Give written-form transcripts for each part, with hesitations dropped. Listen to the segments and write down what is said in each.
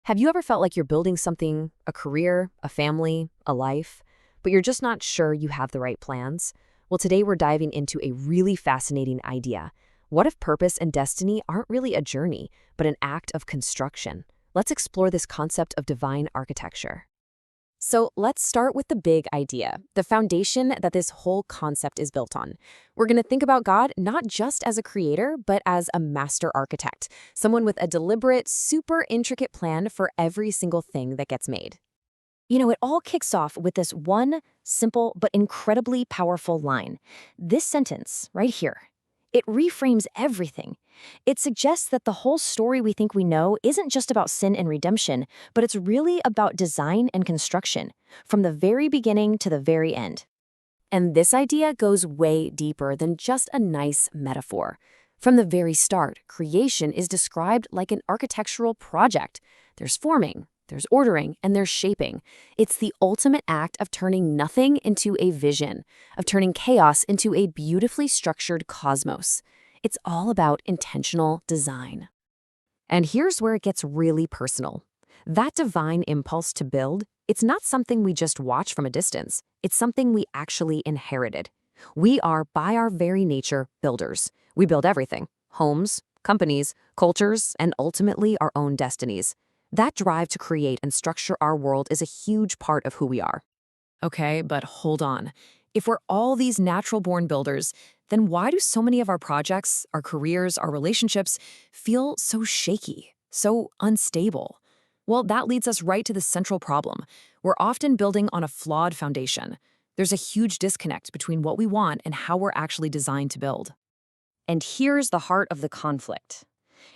Have you ever felt like you're building something, a career, a family, a life, but you're just not sure you have the right plans? Well, today we're diving into a really fascinating idea. What if purpose and destiny aren't really a journey, but an act of construction? Let's explore this concept of divine architecture. So let's start with the big idea, the foundation that this whole concept is built on. We're going to think about God not just as a creator, but as a master architect, someone with a deliberate, super intricate plan for every single thing that gets made. It all kicks off with this one simple but incredibly powerful line. This sentence right here. It reframes everything. It suggests that the whole story we think we know isn't just about sin and redemption, but it's really about design and construction, from the very beginning to the very end. And this idea goes way deeper than just a nice metaphor. From the very start, creation is described like an architectural project. There's forming, there's ordering, and there's shaping. It's the ultimate act of turning nothing into a vision, of turning chaos into a beautifully structured cosmos. It's all about intentional design. And here's where it gets really personal. That divine impulse to build, it's not something we just watch from a distance. It's something we actually inherited. We are, by our very nature, builders. We build everything: homes, companies, cultures, and ultimately our own destinies. That drive to create and structure our world is a huge part of who we are. Okay, but hold on. If we're all these natural-born builders, then why do so many of our projects, our careers, our relationships feel so shaky, so unstable? Well, that leads us right to the central problem. We're often building on a flawed foundation. There's a huge disconnect between what we want and how we're actually designed to build. And here's the heart of the conflict.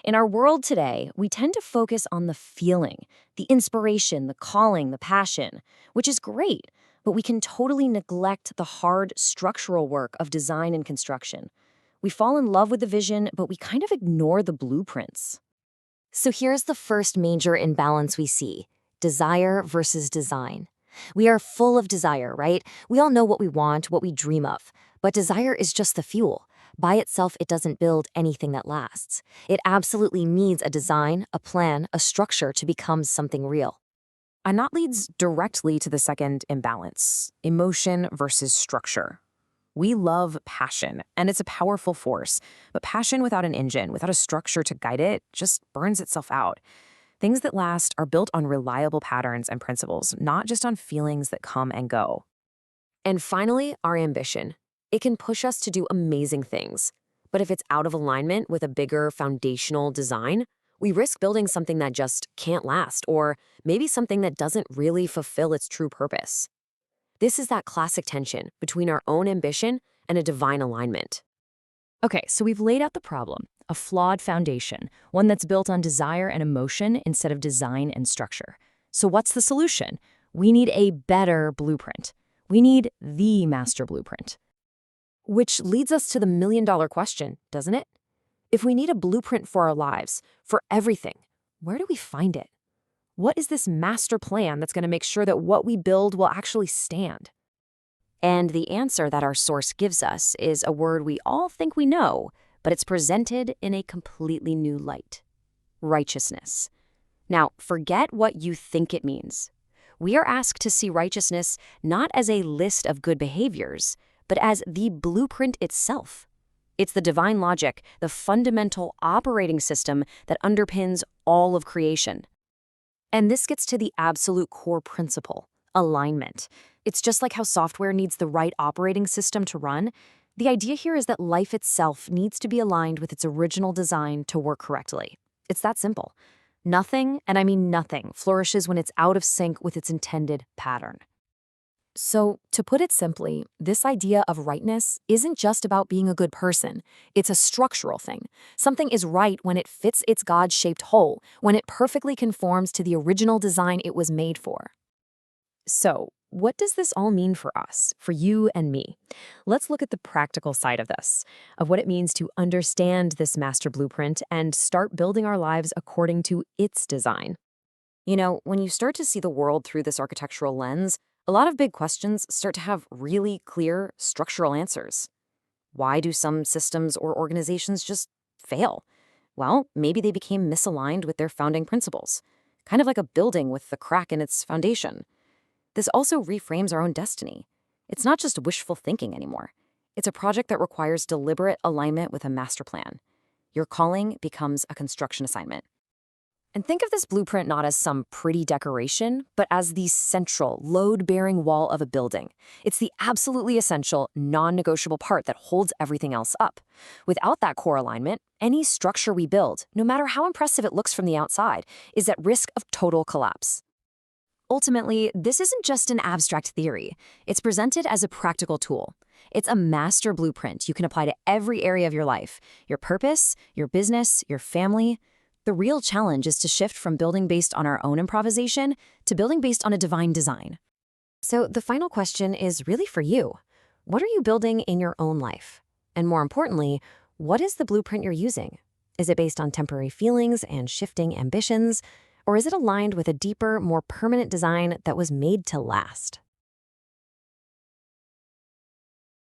In our world today, we tend to focus on the feeling, the inspiration, the calling, the passion, which is great, but we can totally neglect the hard structural work of design and construction. We fall in love with the vision, but we kind of ignore the blueprints. So here's the first major imbalance we see: desire versus design. We are full of desire, right? We all know what we want, what we dream of, but desire is just the fuel. By itself, it doesn't build anything that lasts. It absolutely needs a design, a plan, a structure to become something real. And that leads directly to the second imbalance: emotion versus structure. We love passion, and it's a powerful force, but passion without an engine, without a structure to guide it, just burns itself out. Things that last are built on reliable patterns and principles, not just on feelings that come and go. And finally, our ambition. It can push us to do amazing things, but if it's out of alignment with a bigger foundational design, we risk building something that just can't last, or maybe something that doesn't really fulfill its true purpose. This is that classic tension between our own ambition and a divine alignment. Okay, so we've laid out the problem: a flawed foundation, one that's built on desire and emotion instead of design and structure. So what's the solution? We need a better blueprint. We need the master blueprint. Which leads us to the million-dollar question, doesn't it? If we need a blueprint for our lives, for everything, where do we find it? What is this master plan that's going to make sure that what we build will actually stand? And the answer that our source gives us is a word we all think we know, but it's presented in a completely new light: righteousness. Now, forget what you think it means. We are asked to see righteousness not as a list of good behaviors, but as the blueprint itself. It's the divine logic, the fundamental operating system that underpins all of creation. And this gets to the absolute core principle: alignment. It's just like how software needs the right operating system to run. The idea here is that life itself needs to be aligned with its original design to work correctly. It's that simple. Nothing, and I mean nothing, flourishes when it's out of sync with its intended pattern. So, to put it simply, this idea of rightness isn't just about being a good person. It's a structural thing. Something is right when it fits its God-shaped whole, when it perfectly conforms to the original design it was made for. So, what does this all mean for us, for you and me? Let's look at the practical side of this, of what it means to understand this master blueprint and start building our lives according to its design. When you start to see the world through this architectural lens, a lot of big questions start to have really clear structural answers. Why do some systems or organizations just fail? Well, maybe they became misaligned with their founding principles. kind of like a building with the crack in its foundation. This also reframes our own destiny. It's not just wishful thinking anymore. It's a project that requires deliberate alignment with a master plan. Your calling becomes a construction assignment. And think of this blueprint not as some pretty decoration, but as the central, load-bearing wall of a building. It's the absolutely essential, non-negotiable part that holds everything else up. Without that core alignment, any structure we build, no matter how impressive it looks from the outside, is at risk of total collapse. Ultimately, this isn't just an abstract theory. It's presented as a practical tool. It's a master blueprint you can apply to every area of your life, your purpose, your business, your family. The real challenge is to shift from building based on our own improvisation to building based on a divine design. So the final question is really for you. What are you building in your own life? And more importantly, what is the blueprint you're using? Is it based on temporary feelings and shifting ambitions? Or is it aligned with a deeper, more permanent design that was made to last?